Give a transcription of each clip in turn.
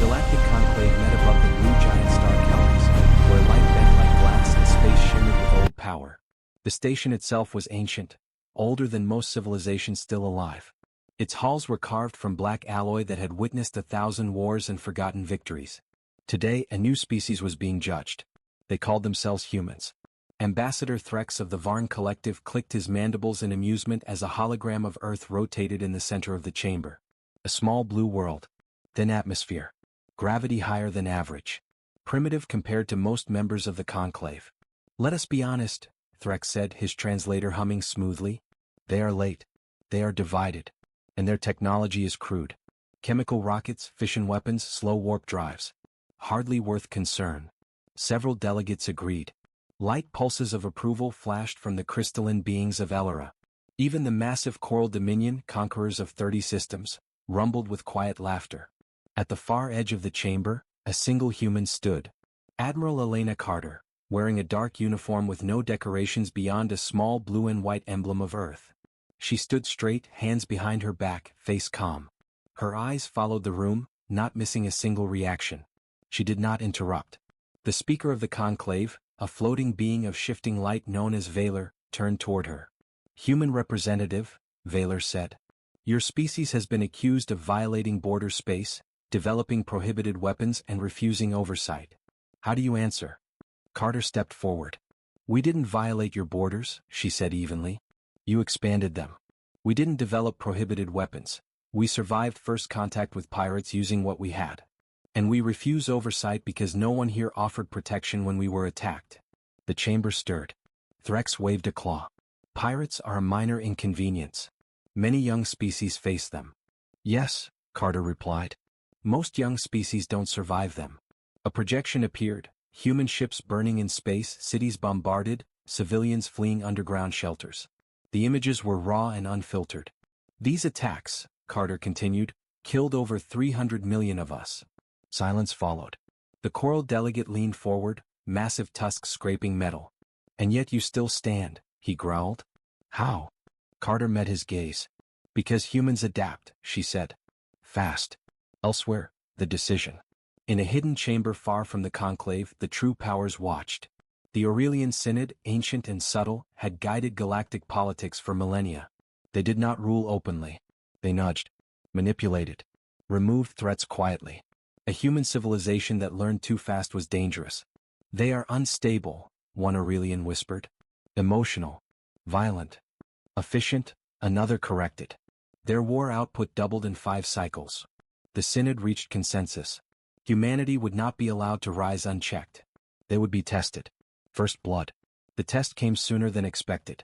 galactic conclave met above the blue giant star Kelpies, where light bent like glass and space shimmered with old power. The station itself was ancient, older than most civilizations still alive. Its halls were carved from black alloy that had witnessed 1,000 wars and forgotten victories. Today, a new species was being judged. They called themselves humans. Ambassador Threx of the Varn Collective clicked his mandibles in amusement as a hologram of Earth rotated in the center of the chamber. A small blue world. Thin atmosphere. Gravity higher than average. Primitive compared to most members of the conclave. Let us be honest, Threx said, his translator humming smoothly. They are late. They are divided. And their technology is crude. Chemical rockets, fission weapons, slow warp drives. Hardly worth concern. Several delegates agreed. Light pulses of approval flashed from the crystalline beings of Elera. Even the massive Coral Dominion, conquerors of 30 systems, rumbled with quiet laughter. At the far edge of the chamber, a single human stood. Admiral Elena Carter, wearing a dark uniform with no decorations beyond a small blue and white emblem of Earth. She stood straight, hands behind her back, face calm. Her eyes followed the room, not missing a single reaction. She did not interrupt. The speaker of the conclave, a floating being of shifting light known as Valor, turned toward her. Human representative, Valor said. Your species has been accused of violating border space, developing prohibited weapons and refusing oversight. How do you answer? Carter stepped forward. We didn't violate your borders, she said evenly. You expanded them. We didn't develop prohibited weapons. We survived first contact with pirates using what we had. And we refuse oversight because no one here offered protection when we were attacked. The chamber stirred. Threx waved a claw. Pirates are a minor inconvenience. Many young species face them. Yes, Carter replied. Most young species don't survive them. A projection appeared, human ships burning in space, cities bombarded, civilians fleeing underground shelters. The images were raw and unfiltered. These attacks, Carter continued, killed over 300 million of us. Silence followed. The coral delegate leaned forward, massive tusks scraping metal. And yet you still stand, he growled. How? Carter met his gaze. Because humans adapt, she said. Fast. Elsewhere, the decision. In a hidden chamber far from the conclave, the true powers watched. The Aurelian Synod, ancient and subtle, had guided galactic politics for millennia. They did not rule openly. They nudged, manipulated, removed threats quietly. A human civilization that learned too fast was dangerous. They are unstable, one Aurelian whispered. Emotional. Violent. Efficient, another corrected. Their war output doubled in 5 cycles. The Synod reached consensus. Humanity would not be allowed to rise unchecked. They would be tested. First blood. The test came sooner than expected.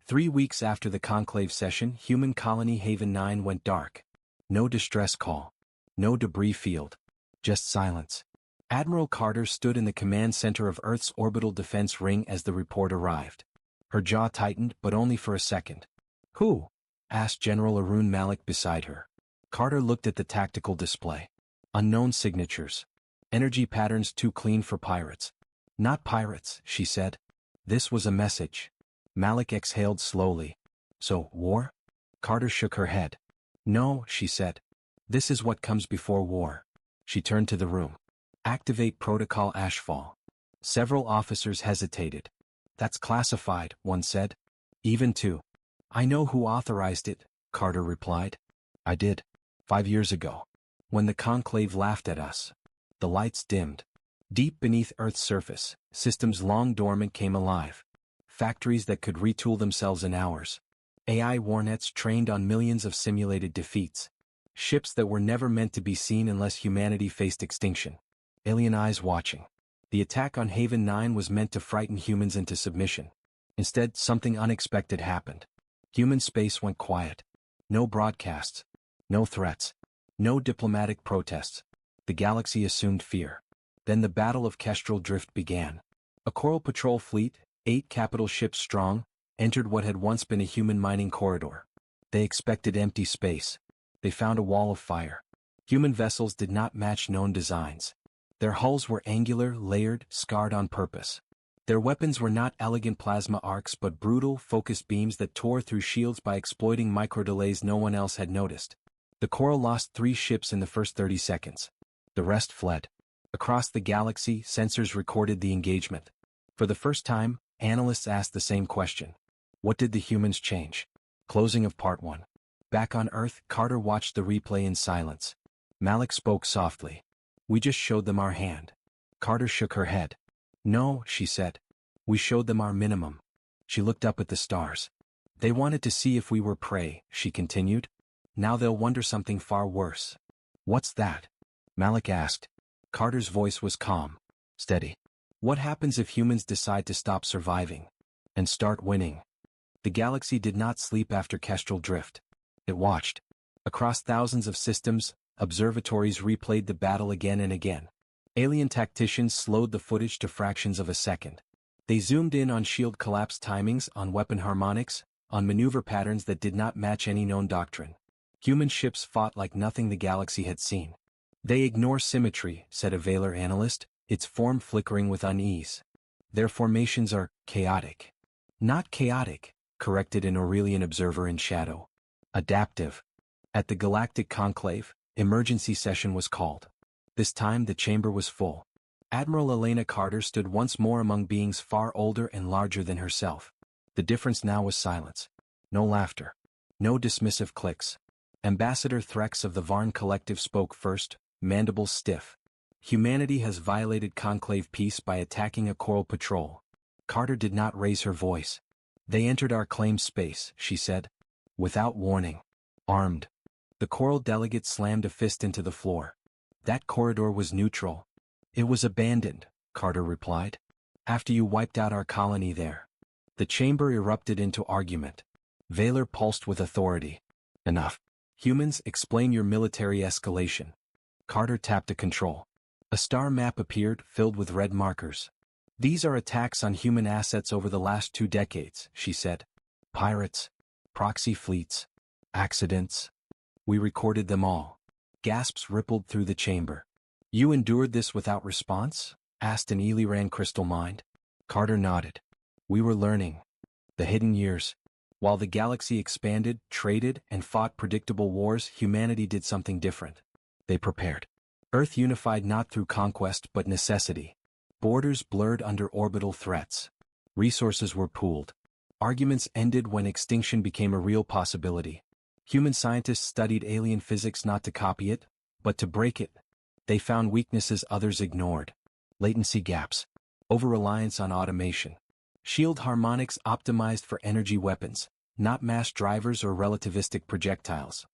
3 weeks after the conclave session, human colony Haven 9 went dark. No distress call. No debris field. Just silence. Admiral Carter stood in the command center of Earth's orbital defense ring as the report arrived. Her jaw tightened, but only for a second. Who? Asked General Arun Malik beside her. Carter looked at the tactical display. Unknown signatures. Energy patterns too clean for pirates. Not pirates, she said. This was a message. Malik exhaled slowly. So, war? Carter shook her head. No, she said. This is what comes before war. She turned to the room. Activate Protocol Ashfall. Several officers hesitated. That's classified, one said. Even 2. I know who authorized it, Carter replied. I did. 5 years ago. When the conclave laughed at us. The lights dimmed. Deep beneath Earth's surface, systems long dormant came alive. Factories that could retool themselves in hours. AI warnets trained on millions of simulated defeats. Ships that were never meant to be seen unless humanity faced extinction. Alien eyes watching. The attack on Haven 9 was meant to frighten humans into submission. Instead, something unexpected happened. Human space went quiet. No broadcasts. No threats. No diplomatic protests. The galaxy assumed fear. Then the Battle of Kestrel Drift began. A Coral Patrol fleet, 8 capital ships strong, entered what had once been a human mining corridor. They expected empty space. They found a wall of fire. Human vessels did not match known designs. Their hulls were angular, layered, scarred on purpose. Their weapons were not elegant plasma arcs but brutal, focused beams that tore through shields by exploiting microdelays no one else had noticed. The Coral lost 3 ships in the first 30 seconds. The rest fled. Across the galaxy, sensors recorded the engagement. For the first time, analysts asked the same question. What did the humans change? Closing of Part 1. Back on Earth, Carter watched the replay in silence. Malik spoke softly. We just showed them our hand. Carter shook her head. No, she said. We showed them our minimum. She looked up at the stars. They wanted to see if we were prey, she continued. Now they'll wonder something far worse. What's that? Malik asked. Carter's voice was calm, steady. What happens if humans decide to stop surviving and start winning? The galaxy did not sleep after Kestrel Drift. It watched. Across thousands of systems, observatories replayed the battle again and again. Alien tacticians slowed the footage to fractions of a second. They zoomed in on shield collapse timings, on weapon harmonics, on maneuver patterns that did not match any known doctrine. Human ships fought like nothing the galaxy had seen. They ignore symmetry, said a Valor analyst, its form flickering with unease. Their formations are chaotic. Not chaotic, corrected an Aurelian observer in shadow. Adaptive. At the Galactic Conclave, emergency session was called. This time the chamber was full. Admiral Elena Carter stood once more among beings far older and larger than herself. The difference now was silence. No laughter. No dismissive clicks. Ambassador Threx of the Varn Collective spoke first, mandibles stiff. Humanity has violated Conclave peace by attacking a coral patrol. Carter did not raise her voice. They entered our claimed space, she said. Without warning. Armed. The coral delegate slammed a fist into the floor. That corridor was neutral. It was abandoned, Carter replied. After you wiped out our colony there. The chamber erupted into argument. Valor pulsed with authority. Enough. Humans, explain your military escalation. Carter tapped a control. A star map appeared, filled with red markers. These are attacks on human assets over the last 2 decades, she said. Pirates. Proxy fleets. Accidents. We recorded them all. Gasps rippled through the chamber. You endured this without response? Asked an Eliran crystal mind. Carter nodded. We were learning. The hidden years. While the galaxy expanded, traded, and fought predictable wars, humanity did something different. They prepared. Earth unified not through conquest but necessity. Borders blurred under orbital threats. Resources were pooled. Arguments ended when extinction became a real possibility. Human scientists studied alien physics not to copy it, but to break it. They found weaknesses others ignored. Latency gaps. Over-reliance on automation. Shield harmonics optimized for energy weapons, not mass drivers or relativistic projectiles.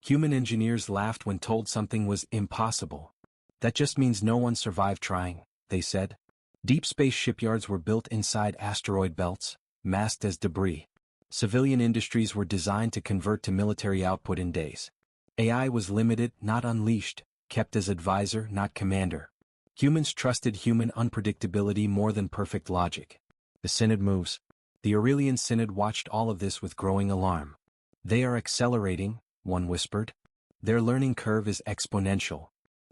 Human engineers laughed when told something was impossible. That just means no one survived trying, they said. Deep space shipyards were built inside asteroid belts, masked as debris. Civilian industries were designed to convert to military output in days. AI was limited, not unleashed, kept as advisor, not commander. Humans trusted human unpredictability more than perfect logic. The Synod moves. The Aurelian Synod watched all of this with growing alarm. They are accelerating, one whispered. Their learning curve is exponential.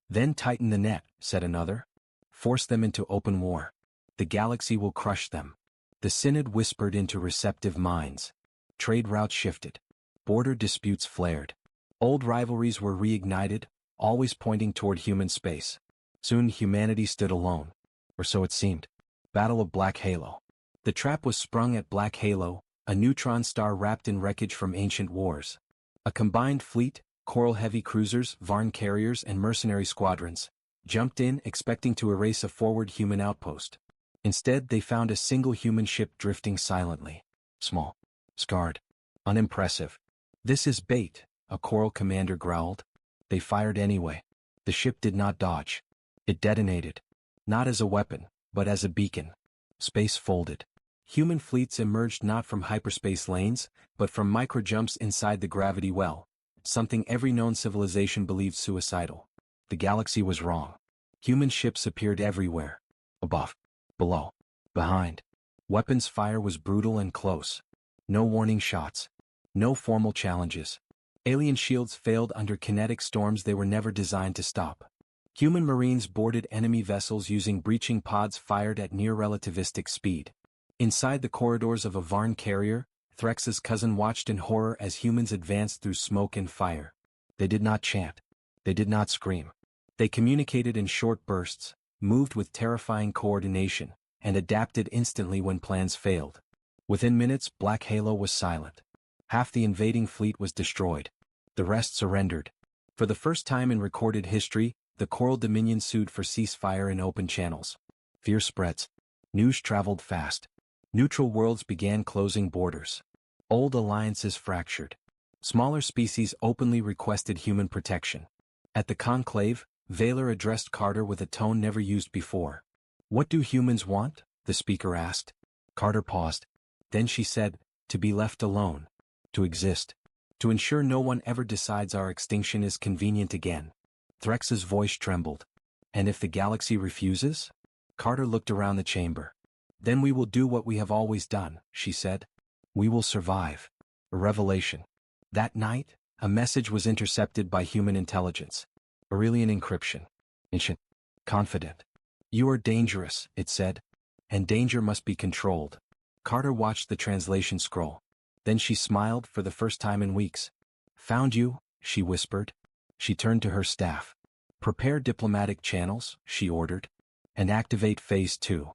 Then tighten the net, said another. Force them into open war. The galaxy will crush them. The Synod whispered into receptive minds. Trade routes shifted. Border disputes flared. Old rivalries were reignited, always pointing toward human space. Soon humanity stood alone. Or so it seemed. Battle of Black Halo. The trap was sprung at Black Halo, a neutron star wrapped in wreckage from ancient wars. A combined fleet, Coral heavy cruisers, Varn carriers and mercenary squadrons, jumped in expecting to erase a forward human outpost. Instead they found a single human ship drifting silently. Small. Scarred. Unimpressive. This is bait, a Coral commander growled. They fired anyway. The ship did not dodge. It detonated. Not as a weapon, but as a beacon. Space folded. Human fleets emerged not from hyperspace lanes, but from microjumps inside the gravity well, something every known civilization believed suicidal. The galaxy was wrong. Human ships appeared everywhere. Above. Below. Behind. Weapons fire was brutal and close. No warning shots. No formal challenges. Alien shields failed under kinetic storms they were never designed to stop. Human marines boarded enemy vessels using breaching pods fired at near-relativistic speed. Inside the corridors of a Varn carrier, Threx's cousin watched in horror as humans advanced through smoke and fire. They did not chant. They did not scream. They communicated in short bursts, moved with terrifying coordination, and adapted instantly when plans failed. Within minutes, Black Halo was silent. Half the invading fleet was destroyed. The rest surrendered. For the first time in recorded history, the Coral Dominion sued for ceasefire in open channels. Fear spreads. News traveled fast. Neutral worlds began closing borders. Old alliances fractured. Smaller species openly requested human protection. At the conclave, Vaylor addressed Carter with a tone never used before. "What do humans want?" the speaker asked. Carter paused. Then she said, "To be left alone. To exist. To ensure no one ever decides our extinction is convenient again." Threx's voice trembled. "And if the galaxy refuses?" Carter looked around the chamber. "Then we will do what we have always done," she said. "We will survive." A revelation. That night, a message was intercepted by human intelligence. Aurelian encryption. Ancient. Confident. "You are dangerous," it said. "And danger must be controlled." Carter watched the translation scroll. Then she smiled for the first time in weeks. "Found you," she whispered. She turned to her staff. "Prepare diplomatic channels," she ordered. "And activate Phase 2.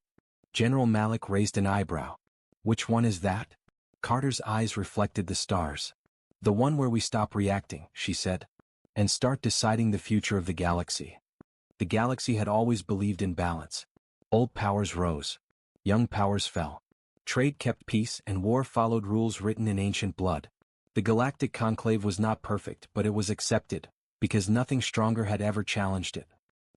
General Malik raised an eyebrow. "Which one is that?" Carter's eyes reflected the stars. "The one where we stop reacting," she said. "And start deciding the future of the galaxy." The galaxy had always believed in balance. Old powers rose. Young powers fell. Trade kept peace and war followed rules written in ancient blood. The Galactic Conclave was not perfect, but it was accepted, because nothing stronger had ever challenged it.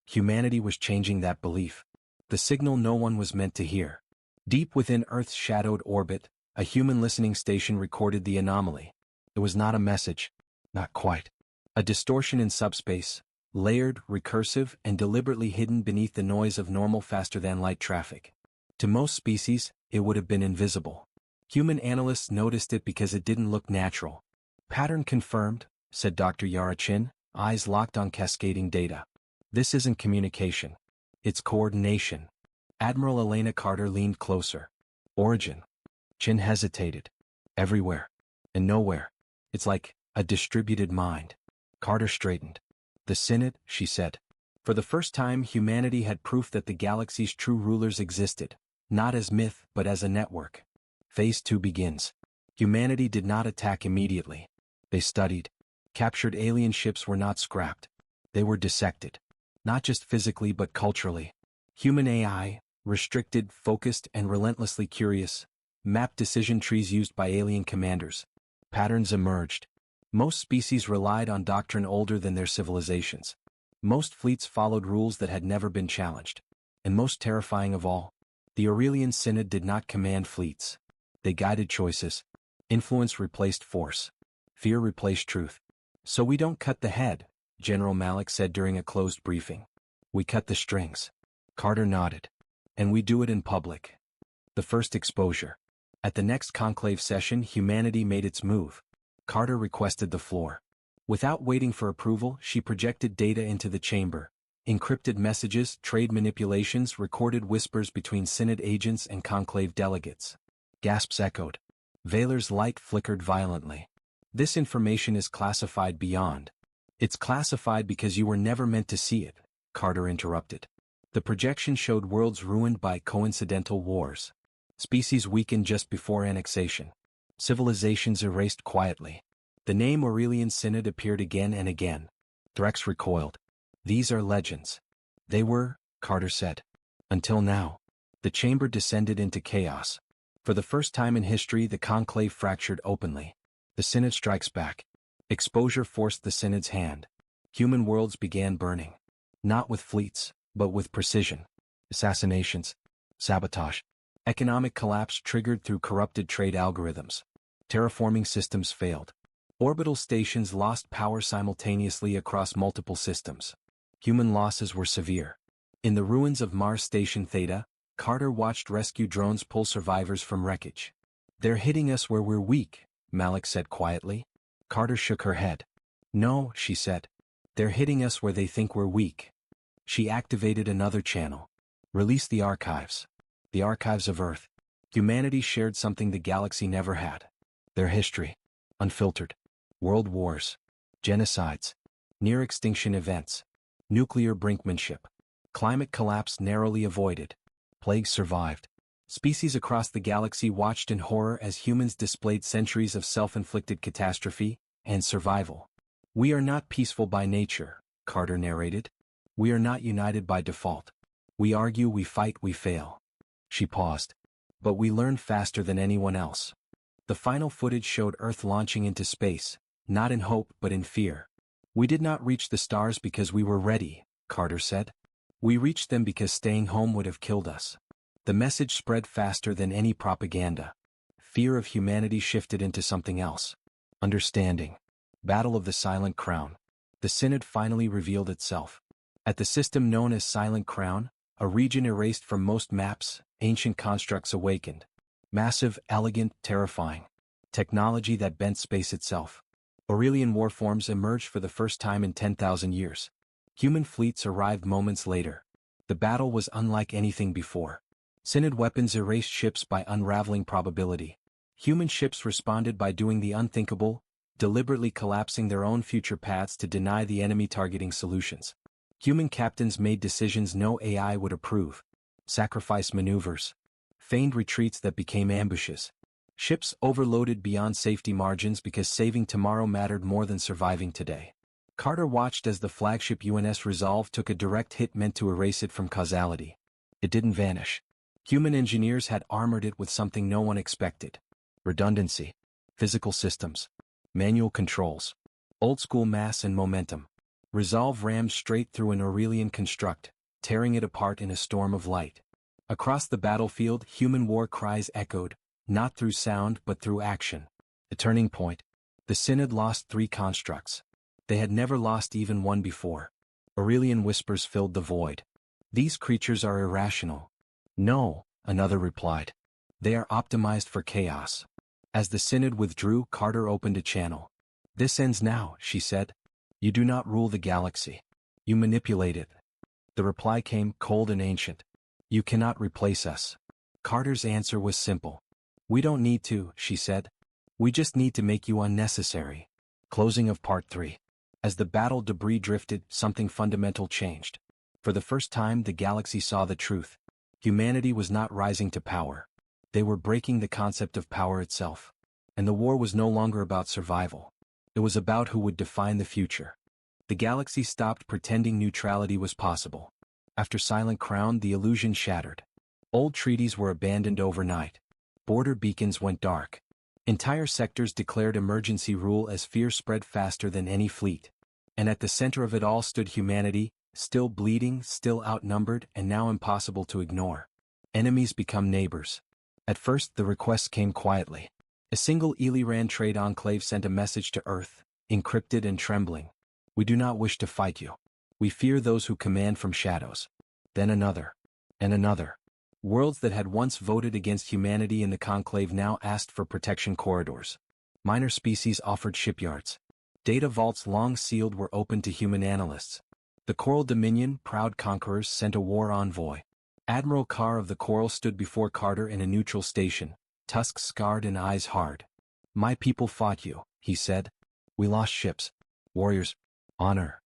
Humanity was changing that belief. The signal no one was meant to hear. Deep within Earth's shadowed orbit, a human listening station recorded the anomaly. It was not a message. Not quite. A distortion in subspace, layered, recursive, and deliberately hidden beneath the noise of normal faster-than-light traffic. To most species, it would have been invisible. Human analysts noticed it because it didn't look natural. "Pattern confirmed," said Dr. Yara Chin, eyes locked on cascading data. "This isn't communication. It's coordination." Admiral Elena Carter leaned closer. "Origin." Chin hesitated. "Everywhere. And nowhere. It's like a distributed mind." Carter straightened. "The Synod," she said. For the first time, humanity had proof that the galaxy's true rulers existed, not as myth but as a network. Phase 2 begins. Humanity did not attack immediately. They studied. Captured alien ships were not scrapped. They were dissected. Not just physically but culturally. Human AI, restricted, focused, and relentlessly curious, mapped decision trees used by alien commanders. Patterns emerged. Most species relied on doctrine older than their civilizations. Most fleets followed rules that had never been challenged. And most terrifying of all, the Aurelian Synod did not command fleets. They guided choices. Influence replaced force. Fear replaced truth. "So we don't cut the head," General Malik said during a closed briefing. "We cut the strings." Carter nodded. "And we do it in public." The first exposure. At the next conclave session, humanity made its move. Carter requested the floor. Without waiting for approval, she projected data into the chamber. Encrypted messages, trade manipulations, recorded whispers between Synod agents and conclave delegates. Gasps echoed. Vaylor's light flickered violently. "This information is classified beyond." "It's classified because you were never meant to see it," Carter interrupted. The projection showed worlds ruined by coincidental wars. Species weakened just before annexation. Civilizations erased quietly. The name Aurelian Synod appeared again and again. Threx recoiled. "These are legends." "They were," Carter said. "Until now." The chamber descended into chaos. For the first time in history, the conclave fractured openly. The Synod strikes back. Exposure forced the Synod's hand. Human worlds began burning. Not with fleets, but with precision. Assassinations. Sabotage. Economic collapse triggered through corrupted trade algorithms. Terraforming systems failed. Orbital stations lost power simultaneously across multiple systems. Human losses were severe. In the ruins of Mars Station Theta, Carter watched rescue drones pull survivors from wreckage. "They're hitting us where we're weak," Malik said quietly. Carter shook her head. "No," she said. "They're hitting us where they think we're weak." She activated another channel. "Release the archives." The archives of Earth. Humanity shared something the galaxy never had. Their history. Unfiltered. World wars. Genocides. Near-extinction events. Nuclear brinkmanship. Climate collapse narrowly avoided. Plagues survived. Species across the galaxy watched in horror as humans displayed centuries of self-inflicted catastrophe and survival. We are not peaceful by nature, Carter narrated. We are not united by default. We argue, we fight, we fail. She paused. But we learn faster than anyone else. The final footage showed Earth launching into space, not in hope but in fear. We did not reach the stars because we were ready, Carter said. We reached them because staying home would have killed us. The message spread faster than any propaganda. Fear of humanity shifted into something else. Understanding. Battle of the Silent Crown. The Synod finally revealed itself. At the system known as Silent Crown, a region erased from most maps, ancient constructs awakened. Massive, elegant, terrifying. Technology that bent space itself. Aurelian warforms emerged for the first time in 10,000 years. Human fleets arrived moments later. The battle was unlike anything before. Synod weapons erased ships by unraveling probability. Human ships responded by doing the unthinkable, deliberately collapsing their own future paths to deny the enemy targeting solutions. Human captains made decisions no AI would approve. Sacrifice maneuvers. Feigned retreats that became ambushes. Ships overloaded beyond safety margins because saving tomorrow mattered more than surviving today. Carter watched as the flagship UNS Resolve took a direct hit meant to erase it from causality. It didn't vanish. Human engineers had armored it with something no one expected. Redundancy. Physical systems. Manual controls. Old-school mass and momentum. Resolve rammed straight through an Aurelian construct, tearing it apart in a storm of light. Across the battlefield, human war cries echoed, not through sound but through action. A turning point. The Synod lost 3 constructs. They had never lost even one before. Aurelian whispers filled the void. These creatures are irrational. No, another replied. They are optimized for chaos. As the Synod withdrew, Carter opened a channel. This ends now, she said. You do not rule the galaxy. You manipulate it. The reply came cold and ancient. You cannot replace us. Carter's answer was simple. We don't need to, she said. We just need to make you unnecessary. Closing of Part 3. As the battle debris drifted, something fundamental changed. For the first time, the galaxy saw the truth. Humanity was not rising to power. They were breaking the concept of power itself. And the war was no longer about survival. It was about who would define the future. The galaxy stopped pretending neutrality was possible. After Silent Crown, the illusion shattered. Old treaties were abandoned overnight. Border beacons went dark. Entire sectors declared emergency rule as fear spread faster than any fleet. And at the center of it all stood humanity, still bleeding, still outnumbered, and now impossible to ignore. Enemies become neighbors. At first, the requests came quietly. A single Eliran trade enclave sent a message to Earth, encrypted and trembling. We do not wish to fight you. We fear those who command from shadows. Then another. And another. Worlds that had once voted against humanity in the conclave now asked for protection corridors. Minor species offered shipyards. Data vaults long sealed were opened to human analysts. The Coral Dominion, proud conquerors, sent a war envoy. Admiral Carr of the Coral stood before Carter in a neutral station, tusks scarred and eyes hard. My people fought you, he said. We lost ships. Warriors. Honor.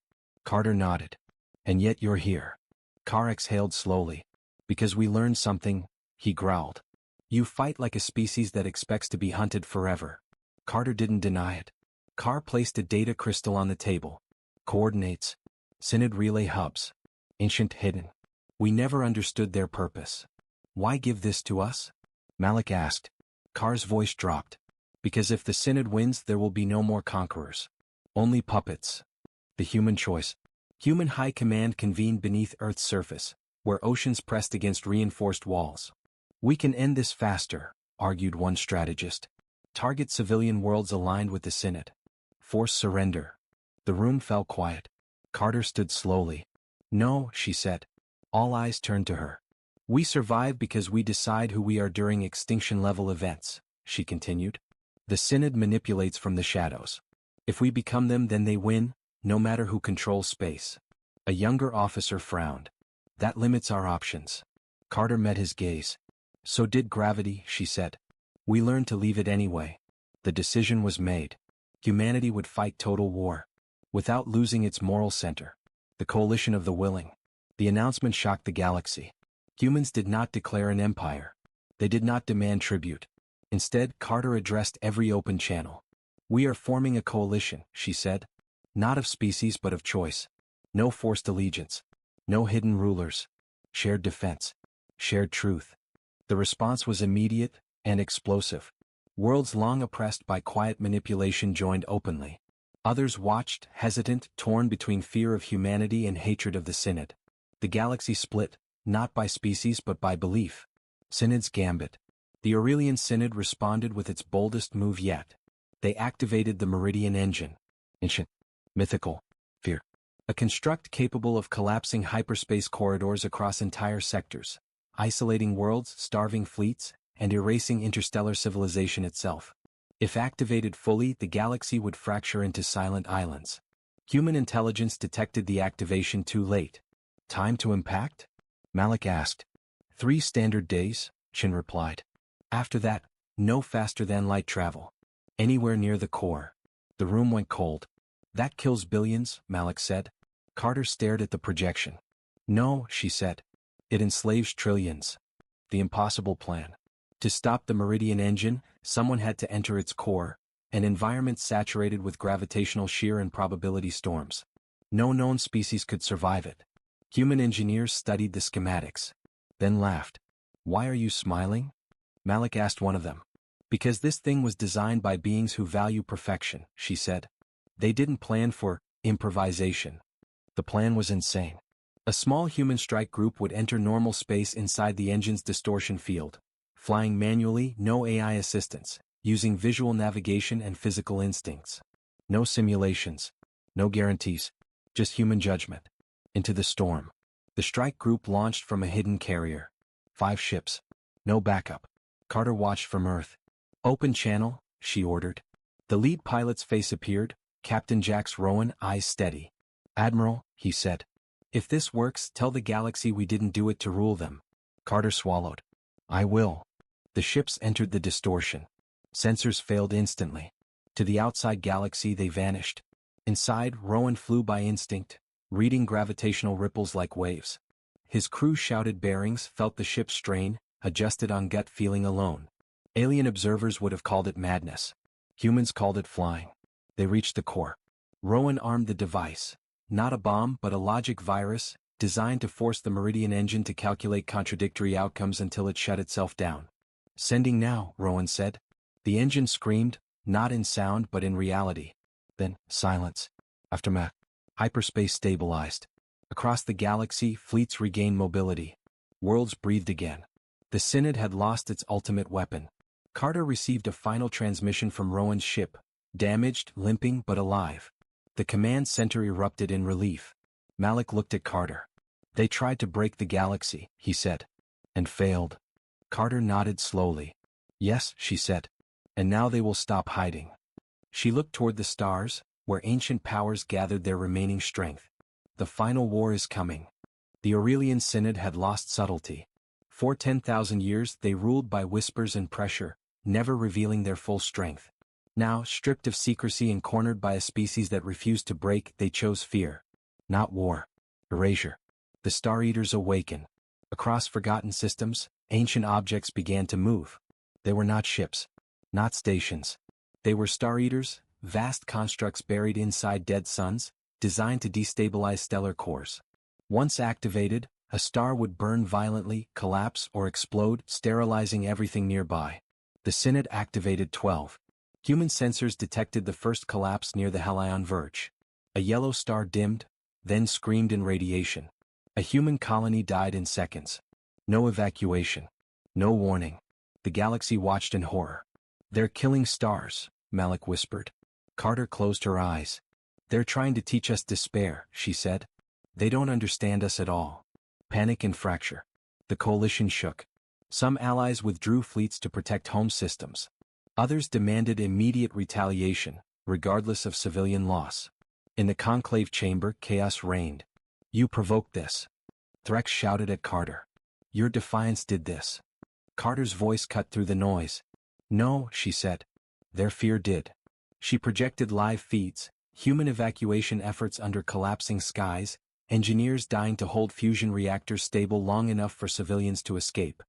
Carter nodded. And yet you're here. Carr exhaled slowly. Because we learned something, he growled. You fight like a species that expects to be hunted forever. Carter didn't deny it. Carr placed a data crystal on the table. Coordinates. Synod relay hubs. Ancient hidden. We never understood their purpose. Why give this to us? Malik asked. Carr's voice dropped. Because if the Synod wins, there will be no more conquerors. Only puppets. The human choice. Human high command convened beneath Earth's surface, where oceans pressed against reinforced walls. We can end this faster, argued one strategist. Target civilian worlds aligned with the Synod. Force surrender. The room fell quiet. Carter stood slowly. No, she said. All eyes turned to her. We survive because we decide who we are during extinction-level events, she continued. The Synod manipulates from the shadows. If we become them, then they win, no matter who controls space. A younger officer frowned. That limits our options. Carter met his gaze. So did gravity, she said. We learned to leave it anyway. The decision was made. Humanity would fight total war. Without losing its moral center. The coalition of the willing. The announcement shocked the galaxy. Humans did not declare an empire. They did not demand tribute. Instead, Carter addressed every open channel. "We are forming a coalition," she said. "Not of species but of choice. No forced allegiance. No hidden rulers. Shared defense. Shared truth." The response was immediate and explosive. Worlds long oppressed by quiet manipulation joined openly. Others watched, hesitant, torn between fear of humanity and hatred of the Synod. The galaxy split, not by species but by belief. Synod's gambit. The Aurelian Synod responded with its boldest move yet. They activated the Meridian Engine. Ancient. Mythical. Fear. A construct capable of collapsing hyperspace corridors across entire sectors, isolating worlds, starving fleets, and erasing interstellar civilization itself. If activated fully, the galaxy would fracture into silent islands. Human intelligence detected the activation too late. "Time to impact?" Malik asked. 3 standard days, Shin replied. "After that, no faster-than-light travel. Anywhere near the core." The room went cold. "That kills billions," Malik said. Carter stared at the projection. "No," she said. "It enslaves trillions." The impossible plan. To stop the Meridian Engine, someone had to enter its core, an environment saturated with gravitational shear and probability storms. No known species could survive it. Human engineers studied the schematics, then laughed. "Why are you smiling?" Malik asked one of them. "Because this thing was designed by beings who value perfection," she said. "They didn't plan for improvisation." The plan was insane. A small human strike group would enter normal space inside the engine's distortion field, flying manually, no AI assistance, using visual navigation and physical instincts. No simulations, no guarantees, just human judgment. Into the storm. The strike group launched from a hidden carrier. 5 ships. No backup. Carter watched from Earth. "Open channel," she ordered. The lead pilot's face appeared, Captain Jax Rowan, eyes steady. "Admiral," he said. "If this works, tell the galaxy we didn't do it to rule them." Carter swallowed. "I will." The ships entered the distortion. Sensors failed instantly. To the outside galaxy they vanished. Inside, Rowan flew by instinct, reading gravitational ripples like waves. His crew shouted bearings, felt the ship strain, adjusted on gut feeling alone. Alien observers would have called it madness. Humans called it flying. They reached the core. Rowan armed the device. Not a bomb but a logic virus, designed to force the Meridian Engine to calculate contradictory outcomes until it shut itself down. "Sending now," Rowan said. The engine screamed, not in sound but in reality. Then, silence. Aftermath. Hyperspace stabilized. Across the galaxy, fleets regained mobility. Worlds breathed again. The Synod had lost its ultimate weapon. Carter received a final transmission from Rowan's ship, damaged, limping but alive. The command center erupted in relief. Malik looked at Carter. "They tried to break the galaxy," he said. "And failed." Carter nodded slowly. "Yes," she said. "And now they will stop hiding." She looked toward the stars, where ancient powers gathered their remaining strength. The final war is coming. The Aurelian Synod had lost subtlety. For 10,000 years they ruled by whispers and pressure, never revealing their full strength. Now, stripped of secrecy and cornered by a species that refused to break, they chose fear. Not war. Erasure. The Star Eaters awaken. Across forgotten systems, ancient objects began to move. They were not ships. Not stations. They were Star Eaters, vast constructs buried inside dead suns, designed to destabilize stellar cores. Once activated, a star would burn violently, collapse, or explode, sterilizing everything nearby. The Synod activated 12. Human sensors detected the first collapse near the Helion verge. A yellow star dimmed, then screamed in radiation. A human colony died in seconds. No evacuation. No warning. The galaxy watched in horror. "They're killing stars," Malik whispered. Carter closed her eyes. "They're trying to teach us despair," she said. "They don't understand us at all." Panic and fracture. The coalition shook. Some allies withdrew fleets to protect home systems. Others demanded immediate retaliation, regardless of civilian loss. In the conclave chamber, chaos reigned. "You provoked this." Threx shouted at Carter. "Your defiance did this." Carter's voice cut through the noise. "No," she said. "Their fear did." She projected live feeds, human evacuation efforts under collapsing skies, Engineers dying to hold fusion reactors stable long enough for civilians to escape.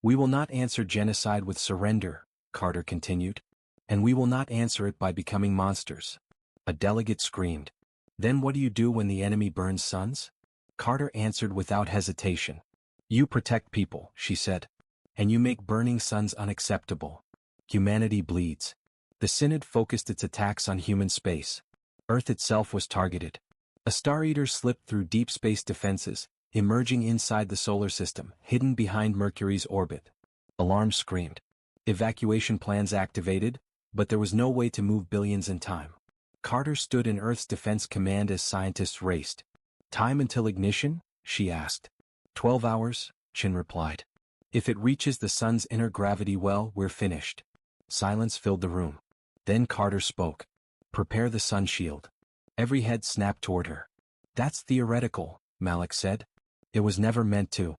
We will not answer genocide with surrender, Carter continued. And we will not answer it by becoming monsters. A delegate screamed. Then what do you do when the enemy burns suns? Carter answered without hesitation. You protect people, she said. And you make burning suns unacceptable. Humanity bleeds. The Synod focused its attacks on human space. Earth itself was targeted. A Star Eater slipped through deep space defenses, emerging inside the solar system, hidden behind Mercury's orbit. Alarms screamed. Evacuation plans activated, but there was no way to move billions in time. Carter stood in Earth's Defense Command as scientists raced. Time until ignition? She asked. 12 hours, Chin replied. If it reaches the sun's inner gravity well, we're finished. Silence filled the room. Then Carter spoke. Prepare the sun shield. Every head snapped toward her. That's theoretical, Malik said. It was never meant to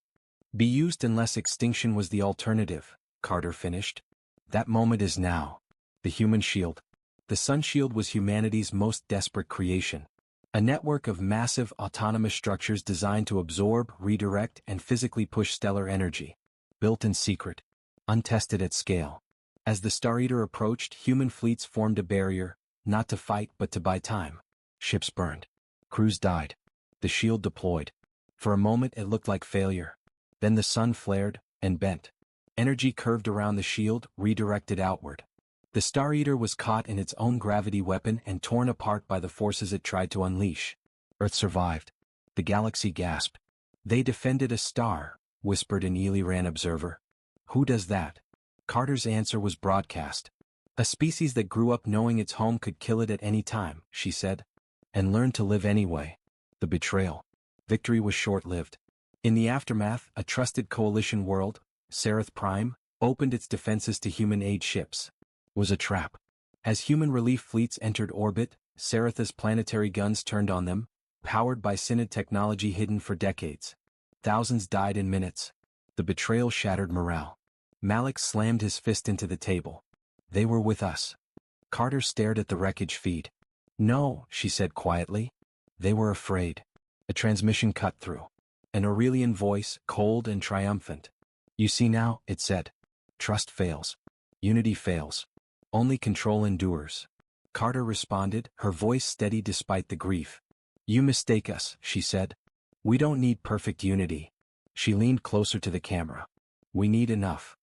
be used unless extinction was the alternative, Carter finished. That moment is now. The human shield. The sun shield was humanity's most desperate creation. A network of massive autonomous structures designed to absorb, redirect, and physically push stellar energy. Built in secret. Untested at scale. As the Star Eater approached, human fleets formed a barrier, not to fight but to buy time. Ships burned. Crews died. The shield deployed. For a moment it looked like failure. Then the sun flared, and bent. Energy curved around the shield, redirected outward. The Star Eater was caught in its own gravity weapon and torn apart by the forces it tried to unleash. Earth survived. The galaxy gasped. They defended a star, whispered an Eliran observer. Who does that? Carter's answer was broadcast. A species that grew up knowing its home could kill it at any time, she said. And learned to live anyway. The betrayal. Victory was short-lived. In the aftermath, a trusted coalition world, Sereth Prime, opened its defenses to human aid ships. Was a trap. As human relief fleets entered orbit, Sereth's planetary guns turned on them, powered by Synod technology hidden for decades. Thousands died in minutes. The betrayal shattered morale. Malik slammed his fist into the table. They were with us. Carter stared at the wreckage feed. No, she said quietly. They were afraid. A transmission cut through. An Aurelian voice, cold and triumphant. You see now, it said. Trust fails. Unity fails. Only control endures. Carter responded, her voice steady despite the grief. You mistake us, she said. We don't need perfect unity. She leaned closer to the camera. We need enough.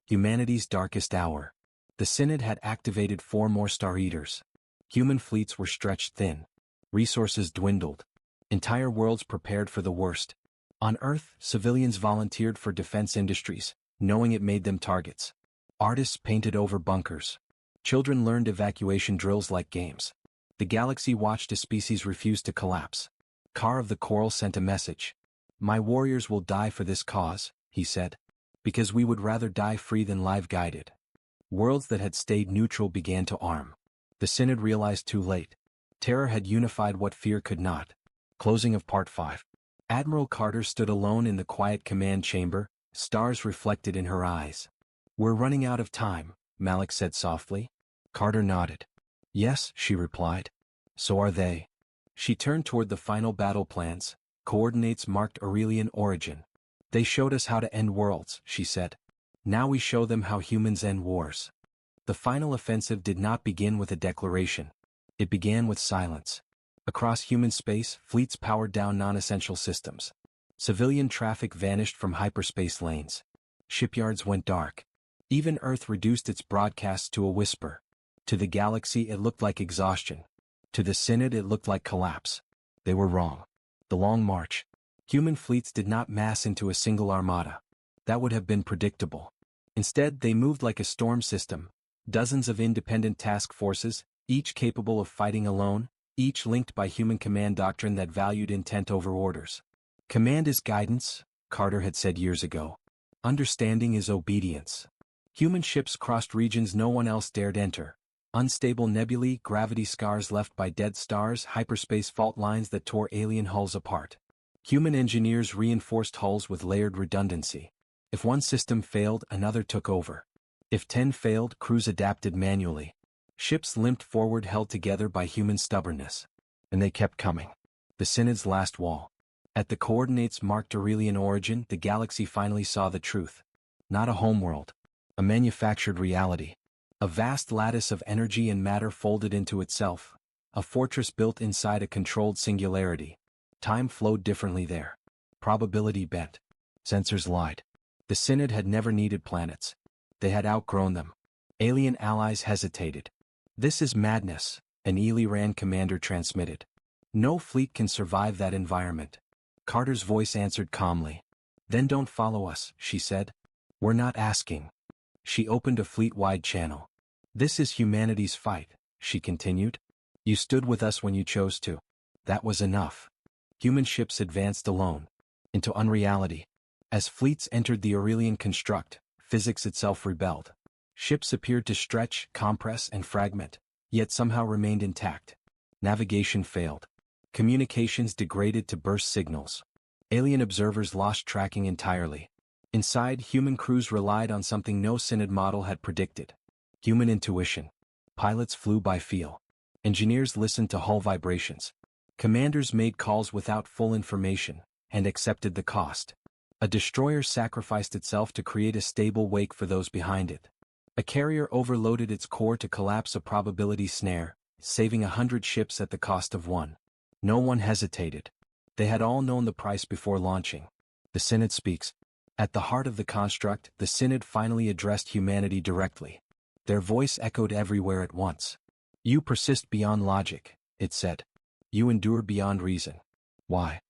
Humanity's darkest hour. The Synod had activated 4 more Star Eaters. Human fleets were stretched thin. Resources dwindled. Entire worlds prepared for the worst. On Earth, civilians volunteered for defense industries, knowing it made them targets. Artists painted over bunkers. Children learned evacuation drills like games. The galaxy watched a species refuse to collapse. Kar of the Coral sent a message. My warriors will die for this cause, he said. Because we would rather die free than live guided. Worlds that had stayed neutral began to arm. The Synod realized too late. Terror had unified what fear could not. Closing of Part 5. Admiral Carter stood alone in the quiet command chamber, stars reflected in her eyes. We're running out of time, Malik said softly. Carter nodded. Yes, she replied. So are they. She turned toward the final battle plans. Coordinates marked Aurelian origin. They showed us how to end worlds, she said. Now we show them how humans end wars. The final offensive did not begin with a declaration. It began with silence. Across human space, fleets powered down non-essential systems. Civilian traffic vanished from hyperspace lanes. Shipyards went dark. Even Earth reduced its broadcasts to a whisper. To the galaxy it looked like exhaustion. To the Synod it looked like collapse. They were wrong. The Long March. Human fleets did not mass into a single armada. That would have been predictable. Instead, they moved like a storm system. Dozens of independent task forces, each capable of fighting alone, each linked by human command doctrine that valued intent over orders. Command is guidance, Carter had said years ago. Understanding is obedience. Human ships crossed regions no one else dared enter. Unstable nebulae, gravity scars left by dead stars, hyperspace fault lines that tore alien hulls apart. Human engineers reinforced hulls with layered redundancy. If one system failed, another took over. If 10 failed, crews adapted manually. Ships limped forward held together by human stubbornness. And they kept coming. The Synod's last wall. At the coordinates marked Aurelian origin, the galaxy finally saw the truth. Not a homeworld. A manufactured reality. A vast lattice of energy and matter folded into itself. A fortress built inside a controlled singularity. Time flowed differently there. Probability bent. Sensors lied. The Synod had never needed planets. They had outgrown them. Alien allies hesitated. "This is madness," an Ran commander transmitted. "No fleet can survive that environment." Carter's voice answered calmly. "Then don't follow us," she said. "We're not asking." She opened a fleet-wide channel. "This is humanity's fight," she continued. "You stood with us when you chose to. That was enough." Human ships advanced alone. Into unreality. As fleets entered the Aurelian construct, physics itself rebelled. Ships appeared to stretch, compress, and fragment, yet somehow remained intact. Navigation failed. Communications degraded to burst signals. Alien observers lost tracking entirely. Inside, human crews relied on something no Synod model had predicted. Human intuition. Pilots flew by feel. Engineers listened to hull vibrations. Commanders made calls without full information, and accepted the cost. A destroyer sacrificed itself to create a stable wake for those behind it. A carrier overloaded its core to collapse a probability snare, saving 100 ships at the cost of one. No one hesitated. They had all known the price before launching. The Synod speaks. At the heart of the construct, the Synod finally addressed humanity directly. Their voice echoed everywhere at once. "You persist beyond logic," it said. "You endure beyond reason." Why?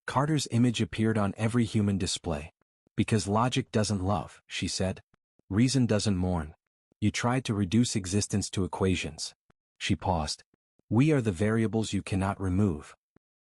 Carter's image appeared on every human display. "Because logic doesn't love," she said. "Reason doesn't mourn. You tried to reduce existence to equations." She paused. "We are the variables you cannot remove."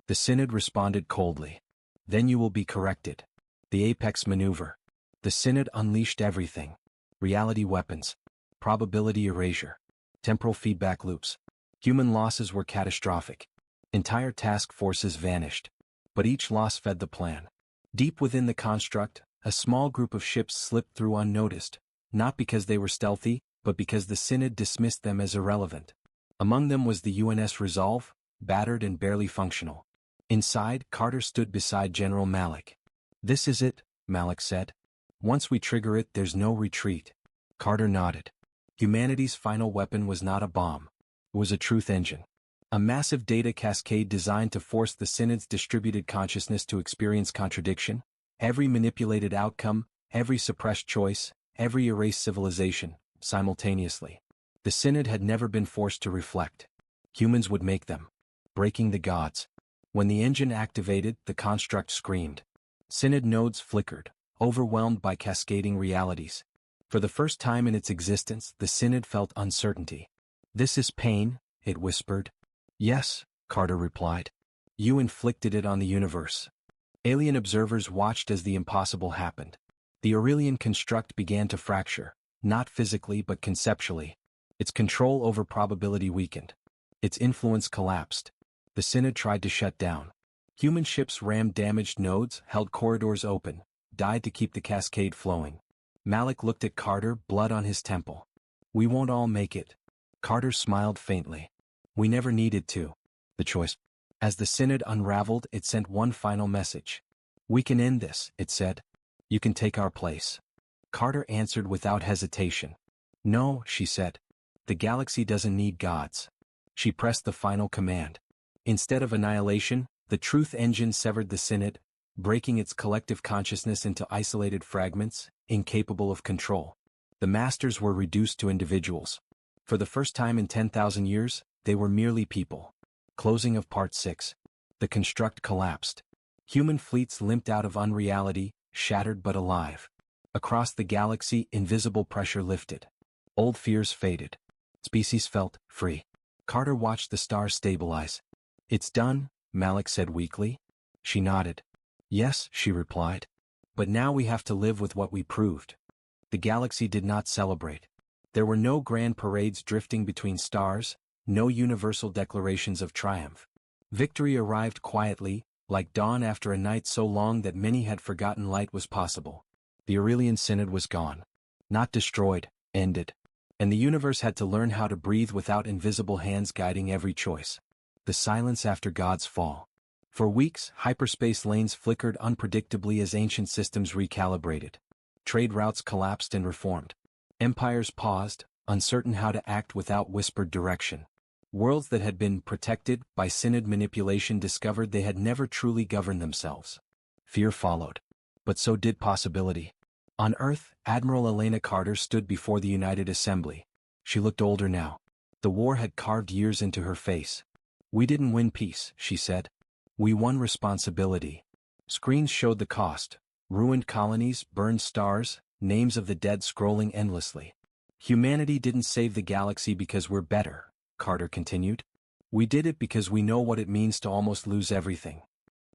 The Synod responded coldly. "Then you will be corrected." The apex maneuver. The Synod unleashed everything. Reality weapons. Probability erasure. Temporal feedback loops. Human losses were catastrophic. Entire task forces vanished. But each loss fed the plan. Deep within the construct, a small group of ships slipped through unnoticed, not because they were stealthy, but because the Synod dismissed them as irrelevant. Among them was the UNS Resolve, battered and barely functional. Inside, Carter stood beside General Malik. "This is it," Malik said. "Once we trigger it, there's no retreat." Carter nodded. Humanity's final weapon was not a bomb. It was a truth engine. A massive data cascade designed to force the Synod's distributed consciousness to experience contradiction. Every manipulated outcome, every suppressed choice, every erased civilization, simultaneously. The Synod had never been forced to reflect. Humans would make them. Breaking the gods. When the engine activated, the construct screamed. Synod nodes flickered, overwhelmed by cascading realities. For the first time in its existence, the Synod felt uncertainty. "This is pain," it whispered. "Yes," Carter replied. "You inflicted it on the universe." Alien observers watched as the impossible happened. The Aurelian construct began to fracture, not physically but conceptually. Its control over probability weakened. Its influence collapsed. The Synod tried to shut down. Human ships rammed damaged nodes, held corridors open, died to keep the cascade flowing. Malik looked at Carter, blood on his temple. "We won't all make it." Carter smiled faintly. "We never needed to." The choice. As the Synod unraveled, it sent one final message. "We can end this," it said. "You can take our place." Carter answered without hesitation. "No," she said. "The galaxy doesn't need gods." She pressed the final command. Instead of annihilation, the truth engine severed the Synod, breaking its collective consciousness into isolated fragments, incapable of control. The masters were reduced to individuals. For the first time in 10,000 years, they were merely people. Closing of Part 6. The construct collapsed. Human fleets limped out of unreality, shattered but alive. Across the galaxy, invisible pressure lifted. Old fears faded. Species felt free. Carter watched the stars stabilize. "It's done," Malik said weakly. She nodded. "Yes," she replied. "But now we have to live with what we proved." The galaxy did not celebrate. There were no grand parades drifting between stars, no universal declarations of triumph. Victory arrived quietly, like dawn after a night so long that many had forgotten light was possible. The Aurelian Synod was gone. Not destroyed, ended. And the universe had to learn how to breathe without invisible hands guiding every choice. The silence after God's fall. For weeks, hyperspace lanes flickered unpredictably as ancient systems recalibrated. Trade routes collapsed and reformed. Empires paused, uncertain how to act without whispered direction. Worlds that had been protected by synod manipulation discovered they had never truly governed themselves. Fear followed. But so did possibility. On Earth, Admiral Elena Carter stood before the United Assembly. She looked older now. The war had carved years into her face. "We didn't win peace," she said. "We won responsibility." Screens showed the cost. Ruined colonies, burned stars, names of the dead scrolling endlessly. "Humanity didn't save the galaxy because we're better," Carter continued. "We did it because we know what it means to almost lose everything."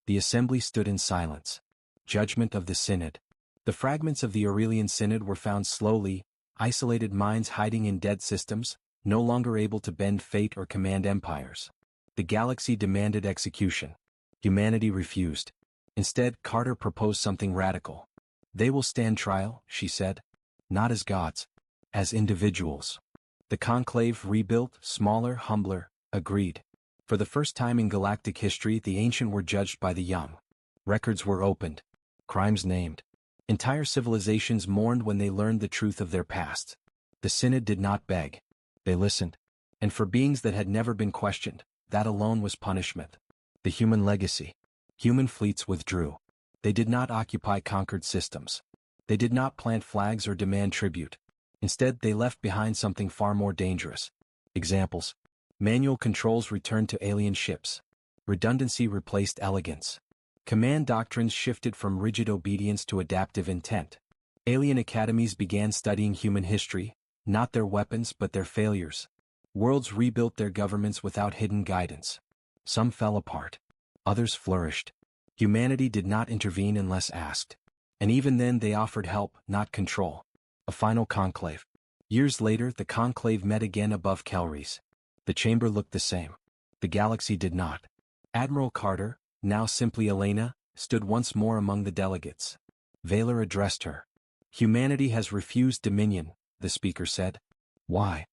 The assembly stood in silence. Judgment of the Synod. The fragments of the Aurelian Synod were found slowly, isolated minds hiding in dead systems, no longer able to bend fate or command empires. The galaxy demanded execution. Humanity refused. Instead, Carter proposed something radical. "They will stand trial," she said. "Not as gods. As individuals." The conclave, rebuilt, smaller, humbler, agreed. For the first time in galactic history, the ancient were judged by the young. Records were opened. Crimes named. Entire civilizations mourned when they learned the truth of their past. The Synod did not beg. They listened. And for beings that had never been questioned, that alone was punishment. The human legacy. Human fleets withdrew. They did not occupy conquered systems. They did not plant flags or demand tribute. Instead, they left behind something far more dangerous. Examples. Manual controls returned to alien ships. Redundancy replaced elegance. Command doctrines shifted from rigid obedience to adaptive intent. Alien academies began studying human history, not their weapons but their failures. Worlds rebuilt their governments without hidden guidance. Some fell apart. Others flourished. Humanity did not intervene unless asked. And even then they offered help, not control. A final conclave. Years later, the conclave met again above Kelry's. The chamber looked the same. The galaxy did not. Admiral Carter, now simply Elena, stood once more among the delegates. Vaylor addressed her. "Humanity has refused dominion," the speaker said. "Why?"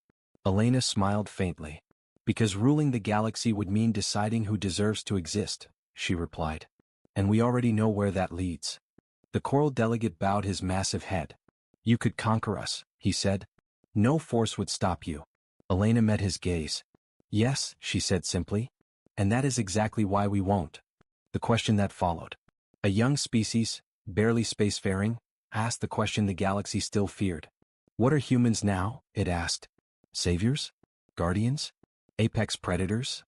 Elena smiled faintly. "Because ruling the galaxy would mean deciding who deserves to exist," she replied. "And we already know where that leads." The choral delegate bowed his massive head. "You could conquer us," he said. "No force would stop you." Elena met his gaze. "Yes," she said simply. "And that is exactly why we won't." The question that followed. A young species, barely spacefaring, asked the question the galaxy still feared. "What are humans now?" it asked. "Saviors? Guardians? Apex predators?"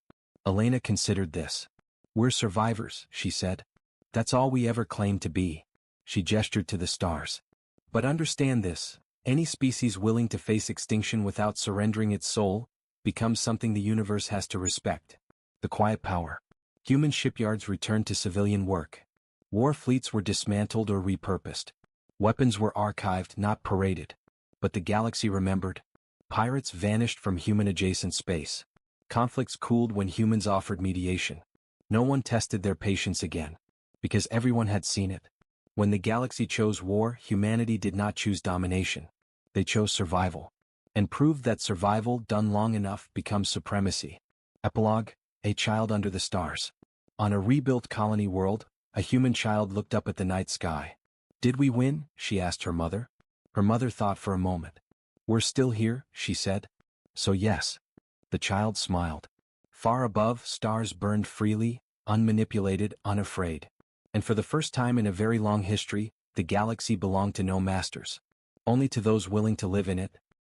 Elena considered this. "We're survivors," she said. "That's all we ever claimed to be." She gestured to the stars. "But understand this, any species willing to face extinction without surrendering its soul becomes something the universe has to respect." The quiet power. Human shipyards returned to civilian work. War fleets were dismantled or repurposed. Weapons were archived, not paraded. But the galaxy remembered. Pirates vanished from human-adjacent space. Conflicts cooled when humans offered mediation. No one tested their patience again. Because everyone had seen it. When the galaxy chose war, humanity did not choose domination. They chose survival. And proved that survival, done long enough, becomes supremacy. Epilogue. A child under the stars. On a rebuilt colony world, a human child looked up at the night sky. "Did we win?" she asked her mother. Her mother thought for a moment. "We're still here," she said. "So yes." The child smiled. Far above, stars burned freely, unmanipulated, unafraid. And for the first time in a very long history, the galaxy belonged to no masters. Only to those willing to live in it,